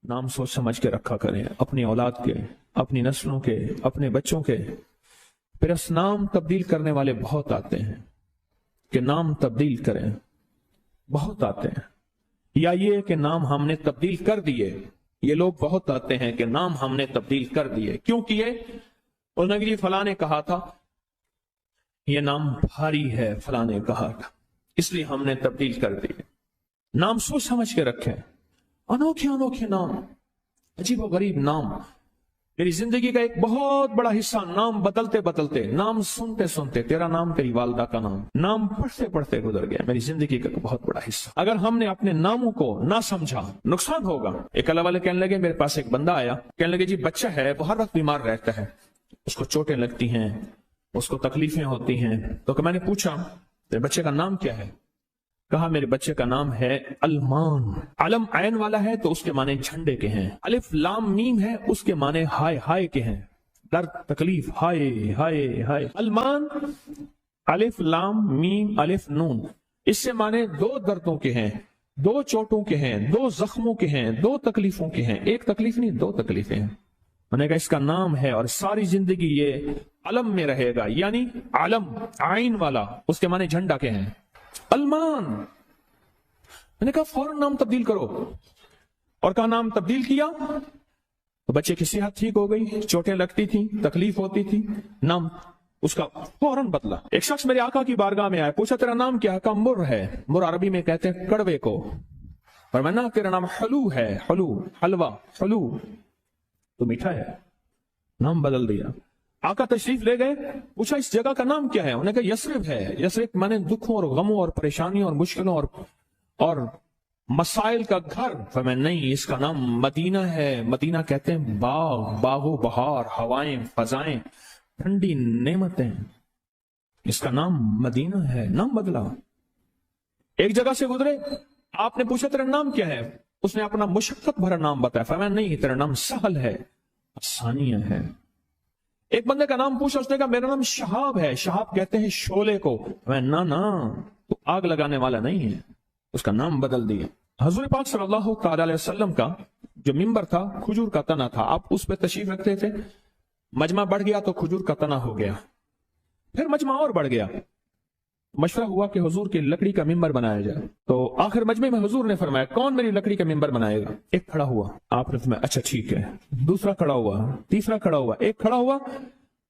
نام سوچ سمجھ کے رکھا کریں، اپنی اولاد کے، اپنی نسلوں کے، اپنے بچوں کے۔ پھر اس نام تبدیل کرنے والے بہت آتے ہیں کہ نام تبدیل کریں، بہت آتے ہیں۔ یا یہ کہ نام ہم نے تبدیل کر دیے، یہ لوگ بہت آتے ہیں کہ نام ہم نے تبدیل کر دیے۔ کیوں کیے؟ انہوں نے فلاں نے کہا تھا یہ نام بھاری ہے، فلاں نے کہا تھا، اس لیے ہم نے تبدیل کر دیے۔ نام سوچ سمجھ کے رکھیں، انوکھے انوکھے نام، عجیب و غریب نام۔ میری زندگی کا ایک بہت بڑا حصہ نام بدلتے بدلتے، نام سنتے سنتے، تیرا نام تیری والدہ کا نام پڑھتے پڑھتے گزر گیا۔ میری زندگی کا بہت بڑا حصہ۔ اگر ہم نے اپنے ناموں کو نہ سمجھا، نقصان ہوگا۔ ایک اللہ والے کہنے لگے، میرے پاس ایک بندہ آیا، کہنے لگے جی بچہ ہے، وہ ہر وقت بیمار رہتا ہے، اس کو چوٹیں لگتی ہیں، اس کو تکلیفیں ہوتی ہیں۔ تو میں نے پوچھا میرے بچے کا نام کیا ہے؟ کہا میرے بچے کا نام ہے المان۔ علم عین والا ہے تو اس کے معنی جھنڈے کے ہیں، الف لام میم ہے اس کے معنی ہائے ہائے کے ہیں، درد تکلیف، ہائے ہائے ہائے۔ المان الف لام میم الف نون، اس سے معنی دو دردوں کے ہیں، دو چوٹوں کے ہیں، دو زخموں کے ہیں، دو تکلیفوں کے ہیں۔ ایک تکلیف نہیں، دو تکلیفیں ہیں۔ میں نے کہا اس کا نام ہے اور ساری زندگی یہ علم میں رہے گا، یعنی علم عین والا، اس کے معنی جھنڈا کے ہیں، المان۔ میں نے کہا فوراً نام تبدیل کرو، اور کہا نام تبدیل کیا تو بچے کی صحت ٹھیک ہو گئی، چوٹیں لگتی تھیں، تکلیف ہوتی تھی، نام اس کا فوراً بدلا۔ ایک شخص میرے آقا کی بارگاہ میں آیا، پوچھا تیرا نام کیا ہے؟ کہا مر ہے، مر عربی میں کہتے ہیں کڑوے کو۔ اور میں نے تیرا نام حلو ہے، حلو حلوہ حلو تو میٹھا ہے، نام بدل دیا۔ آقا تشریف لے گئے، پوچھا اس جگہ کا نام کیا ہے؟ انہوں نے کہا یثرب ہے۔ یثرب مانے دکھوں اور غموں اور پریشانیوں اور مشکلوں اور مسائل کا گھر۔ فرمایا نہیں، اس کا نام مدینہ ہے۔ مدینہ کہتے ہیں باغ، باغ و بہار، ہوائیں، فضائیں، ٹھنڈی نعمتیں، اس کا نام مدینہ ہے۔ نام بدلا۔ ایک جگہ سے گزرے، آپ نے پوچھا تیرا نام کیا ہے؟ اس نے اپنا مشقت بھرا نام بتایا۔ فرمایا نہیں، تیرا نام سہل ہے، آسانیہ ہے۔ ایک بندے کا نام پوچھا، اس نے کہا میرا نام شہاب ہے۔ شہاب کہتے ہیں شعلے کو۔ میں نا تو آگ لگانے والا نہیں ہے، اس کا نام بدل دیا۔ حضور پاک صلی اللہ تعالی علیہ وسلم کا جو ممبر تھا کھجور کا تنا تھا، آپ اس پہ تشریف رکھتے تھے۔ مجمع بڑھ گیا تو کھجور کا تنا ہو گیا، پھر مجمع اور بڑھ گیا، مشورہ ہوا کہ حضور کی لکڑی کا ممبر بنایا جائے۔ تو آخر مجمع میں حضور نے فرمایا کون میری لکڑی کا ممبر بنائے گا؟ ایک کھڑا ہوا، آپ نے فرمایا اچھا ٹھیک ہے۔ دوسرا کھڑا ہوا، تیسرا کھڑا ہوا، ایک کھڑا ہوا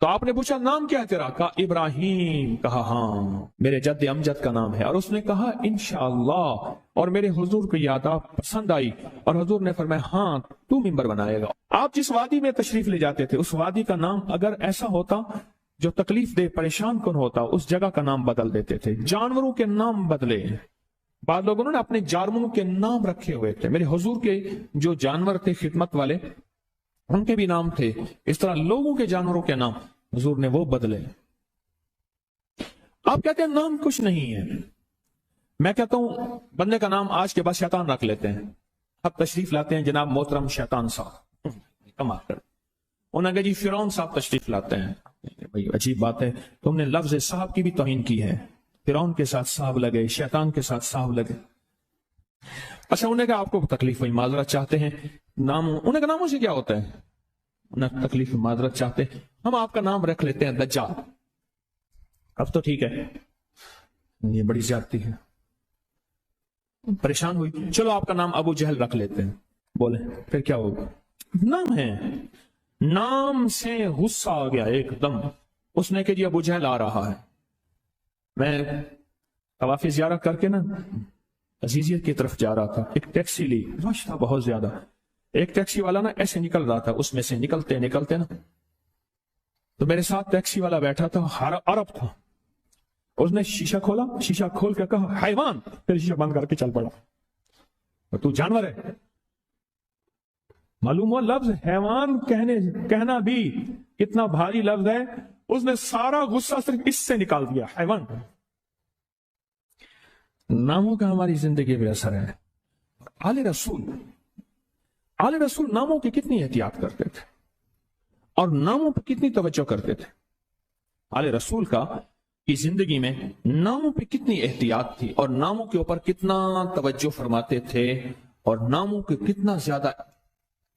تو آپ نے پوچھا نام کیا ہے تیرا؟ کہا ابراہیم۔ کہا ہاں میرے جد امجد کا نام ہے۔ اور اس نے کہا انشاءاللہ، اور میرے حضور کو یہ عادت پسند آئی اور حضور نے فرمایا ہاں تو ممبر بنائے گا۔ آپ جس وادی میں تشریف لے جاتے تھے اس وادی کا نام اگر ایسا ہوتا جو تکلیف دے پریشان کن ہوتا، اس جگہ کا نام بدل دیتے تھے۔ جانوروں کے نام بدلے، بعض لوگوں نے اپنے جانوروں کے نام رکھے ہوئے تھے۔ میرے حضور کے جو جانور تھے خدمت والے، ان کے بھی نام تھے۔ اس طرح لوگوں کے جانوروں کے نام حضور نے وہ بدلے۔ آپ کہتے ہیں نام کچھ نہیں ہے، میں کہتا ہوں بندے کا نام آج کے بعد شیطان رکھ لیتے ہیں۔ اب تشریف لاتے ہیں جناب محترم شیطان صاحب، کمال کر۔ انہوں نے کہا جی فرعون صاحب تشریف لاتے ہیں۔ بھائی عجیب بات ہے، تم نے لفظ صاحب کی بھی توہین کی ہے۔ فرعون کے ساتھ صاحب لگے، شیطان کے ساتھ صاحب لگے۔ اچھا انہوں نے کہا آپ کو تکلیف ہوئی، معذرت چاہتے ہیں، نام انہوں نے کہا ناموں سے کیا ہوتا ہے؟ انہوں نے تکلیف معذرت چاہتے ہیں، ہم آپ کا نام رکھ لیتے ہیں دجال۔ اب تو ٹھیک ہے، یہ بڑی زیادتی ہے، پریشان ہوئی، چلو آپ کا نام ابو جہل رکھ لیتے ہیں۔ بولے پھر کیا ہوگا؟ نام ہے، نام سے غصہ آ گیا ایک دم۔ اس نے کہ جی ابو جہل آ رہا ہے۔ میں طواف زیارت کر کے نا عزیزیت کی طرف جا رہا تھا، ایک ٹیکسی لی، رش تھا بہت زیادہ۔ ایک ٹیکسی والا نا ایسے نکل رہا تھا، اس میں سے نکلتے نکلتے نا تو میرے ساتھ ٹیکسی والا بیٹھا تھا، عرب تھا۔ اس نے شیشہ کھولا، شیشہ کھول کے کہا حیوان، پھر شیشہ بند کر کے چل پڑا۔ اور تو جانور ہے؟ معلوم ہوا لفظ حیوان کہنا بھی کتنا بھاری لفظ ہے۔ اس نے سارا غصہ صرف اس سے نکال دیا، حیوان۔ ناموں کا ہماری زندگی پہ اثر ہے۔ آل رسول ناموں کی کتنی احتیاط کرتے تھے اور ناموں پہ کتنی توجہ کرتے تھے۔ آل رسول کی زندگی میں ناموں پہ کتنی احتیاط تھی اور ناموں کے اوپر کتنا توجہ فرماتے تھے اور ناموں کے کتنا زیادہ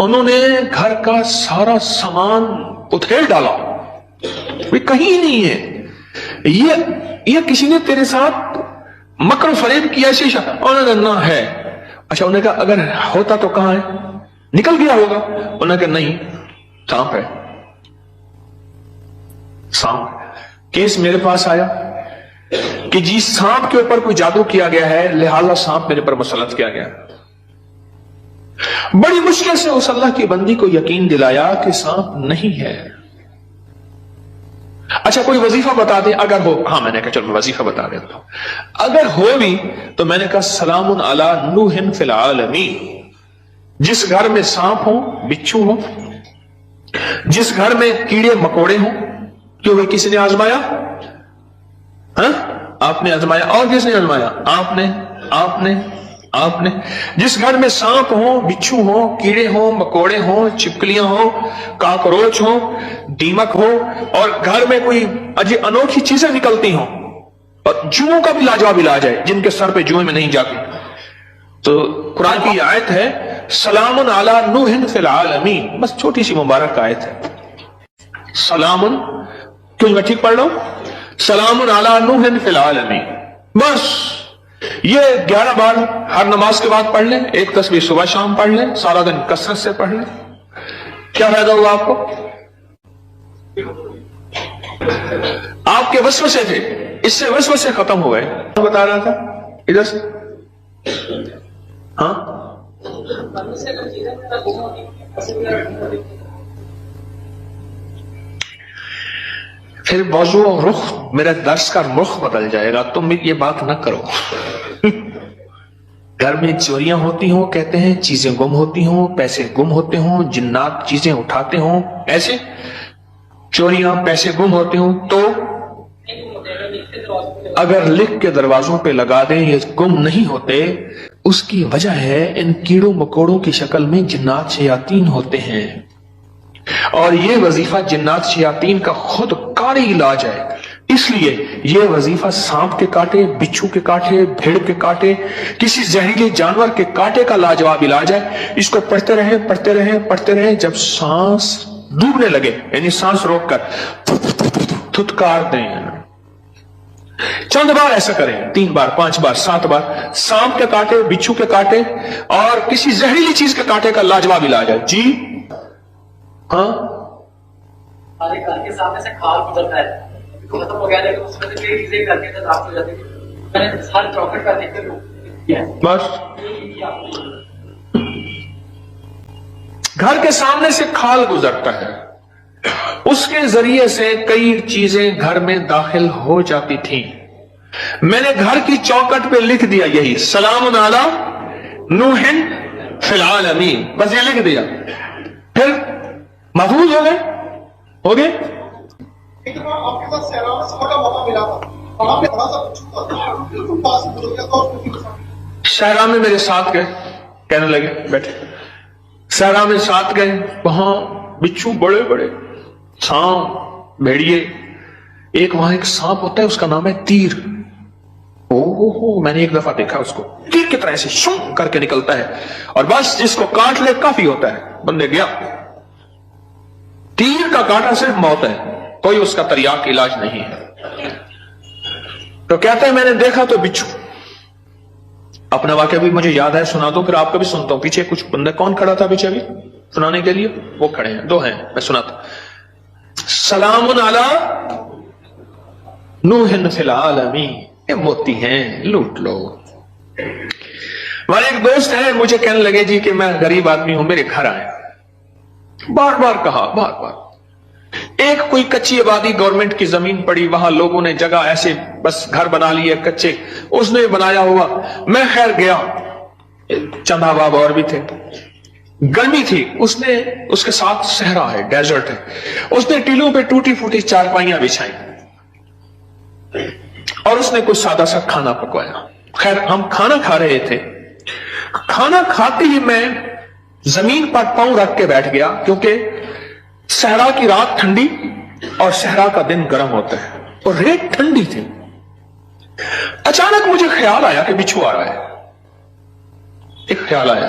انہوں نے گھر کا سارا سامان اتھیل ڈالا، کہیں نہیں ہے، یہ کسی نے تیرے ساتھ مکر و فریب کیا ایسے؟ انہوں نے نہ ہے۔ اچھا، انہوں نے کہا اگر ہوتا تو کہاں ہے؟ نکل گیا ہوگا۔ انہوں نے کہا نہیں، سانپ ہے، سانپ۔ کیس میرے پاس آیا کہ جی سانپ کے اوپر کوئی جادو کیا گیا ہے، لہذا سانپ میرے پر مسلط کیا گیا۔ بڑی مشکل سے اس اللہ کی بندی کو یقین دلایا کہ سانپ نہیں ہے۔ اچھا کوئی وظیفہ بتا دے اگر ہو۔ ہاں، میں نے کہا چلو وظیفہ بتا دیتا ہوں۔ اگر ہو بھی تو میں نے کہا سلام علی نوح فی العالمین۔ جس گھر میں سانپ ہو، بچھو ہو، جس گھر میں کیڑے مکوڑے ہوں، کیوں بھائی کسی نے آزمایا؟ ہاں، آپ نے آزمایا۔ اور کس نے آزمایا؟ آپ نے۔ جس گھر میں سانپ ہوں، بچھو ہوں، کیڑے ہوں، مکوڑے ہوں، چپکلیاں ہوں، کاکروچ ہوں، دیمک ہو، اور گھر میں کوئی انوکھی چیزیں نکلتی ہوں، اور جوؤں کا بھی لاجواب علاج ہے، جن کے سر پہ جوئیں میں نہیں جاتی، تو قرآن کی آیت ہے سلام علی نوح فی العالمین۔ بس چھوٹی سی مبارک آیت ہے، سلام، کیوں میں ٹھیک پڑھ لوں؟ سلام علی نوح فی العالمین۔ بس یہ 11 بار ہر نماز کے بعد پڑھ لیں، ایک تسبیح صبح شام پڑھ لیں، سارا دن کثرت سے پڑھ لیں، کیا فائدہ ہوا آپ کو؟ آپ کے وسوسے تھے، اس سے وسوسے ختم ہو گئے۔ بتا رہا تھا ادھر سے، ہاں پھر موضوع اور رخ، میرے درس کا رخ بدل جائے گا، تم یہ بات نہ کرو۔ گھر میں چوریاں ہوتی ہوں، کہتے ہیں چیزیں گم ہوتی ہوں، پیسے گم ہوتے ہوں، جنات چیزیں اٹھاتے ہوں، ایسے چوریاں، پیسے گم ہوتے ہوں، تو اگر لکھ کے دروازوں پہ لگا دیں یہ گم نہیں ہوتے، اس کی وجہ ہے ان کیڑوں مکوڑوں کی شکل میں جنات شیاطین ہوتے ہیں، اور یہ وظیفہ جنات شیاطین کا خود کاری علاج ہے۔ اس لیے یہ وظیفہ سانپ کے کاٹے، بچھو کے کاٹے، بھیڑ کے کاٹے، کسی زہریلے جانور کے کاٹے کا لاجواب علاج ہے۔ اس کو پڑھتے رہیں، جب سانس ڈوبنے لگے، یعنی سانس روک کر تھتکار دیں، چند بار ایسا کریں، 3 بار، 5 بار، 7 بار، سانپ کے کاٹے، بچھو کے کاٹے اور کسی زہریلی چیز کے کاٹے کا لاجواب علاج ہے۔ جی ہاں، ہمارے گھر کے سامنے سے کھال گزرتا ہے، ختم ہو گیا، لیکن اس میں سے کئی چیزیں کر کے رابط ہو جاتی ہیں۔ میں نے ہر چوکٹ کا دیکھ کر بس گھر کے سامنے سے کھال گزرتا ہے، اس کے ذریعے سے کئی چیزیں گھر میں داخل ہو جاتی تھیں۔ میں نے گھر کی چوکٹ پہ لکھ دیا یہی سلام علی نوح فی العالمین، بس یہ لکھ دیا، پھر محفوظ ہو گئے۔ ایک بار آپ کے ساتھ سیراب میں سفر کا موقع ملا تھا، وہاں پہ بڑا سا بچھو تھا، بالکل پاس میں گزر گیا تھا، اور صحرا میں میرے ساتھ گئے، کہنے لگے بیٹھے، صحرا میں ساتھ گئے، وہاں بچھو بڑے بڑے، سانپ، بھیڑیے، ایک وہاں ایک سانپ ہوتا ہے، اس کا نام ہے تیر۔ میں نے ایک دفعہ دیکھا اس کو، تیر کی طرح ایسے شم کر کے نکلتا ہے، اور بس جس کو کاٹ لے کافی ہوتا ہے، بندے گیا۔ تیر کا کاٹا صرف موت ہے، کوئی اس کا تریاق علاج نہیں ہے۔ تو کہتا ہے میں نے دیکھا تو بچھو، اپنا واقعہ بھی مجھے یاد ہے، سنا دو پھر آپ کا بھی سنتا ہوں۔ پیچھے کچھ بندے، کون کھڑا تھا پیچھے بھی سنانے کے لیے؟ وہ کھڑے ہیں، 2 ہیں، میں سناتا۔ سلام علی نوح فی العالمین، یہ موتی ہیں، لوٹ لو۔ ہمارے ایک دوست ہیں، مجھے کہنے لگے جی کہ میں غریب آدمی ہوں، میرے گھر آئے، بار بار کہا، بار بار۔ ایک کوئی کچی آبادی گورنمنٹ کی زمین پڑی، وہاں لوگوں نے جگہ ایسے بس گھر بنا لیے کچے، اس نے بنایا ہوا۔ میں خیر گیا، چند احباب اور بھی تھے، گرمی تھی، اس نے اس کے ساتھ صحرا ہے، ڈیزرٹ ہے، اس نے ٹیلوں پہ ٹوٹی پھوٹی چارپائیاں بچھائیں، اور اس نے کچھ سادہ سا کھانا پکوایا۔ خیر ہم کھانا کھا رہے تھے، کھانا کھاتے ہی میں زمین پر پاؤں رکھ کے بیٹھ گیا، کیونکہ صحرا کی رات ٹھنڈی اور صحرا کا دن گرم ہوتا ہے، اور ریت ٹھنڈی تھی۔ اچانک مجھے خیال آیا کہ بچھو آ رہا ہے، ایک خیال آیا،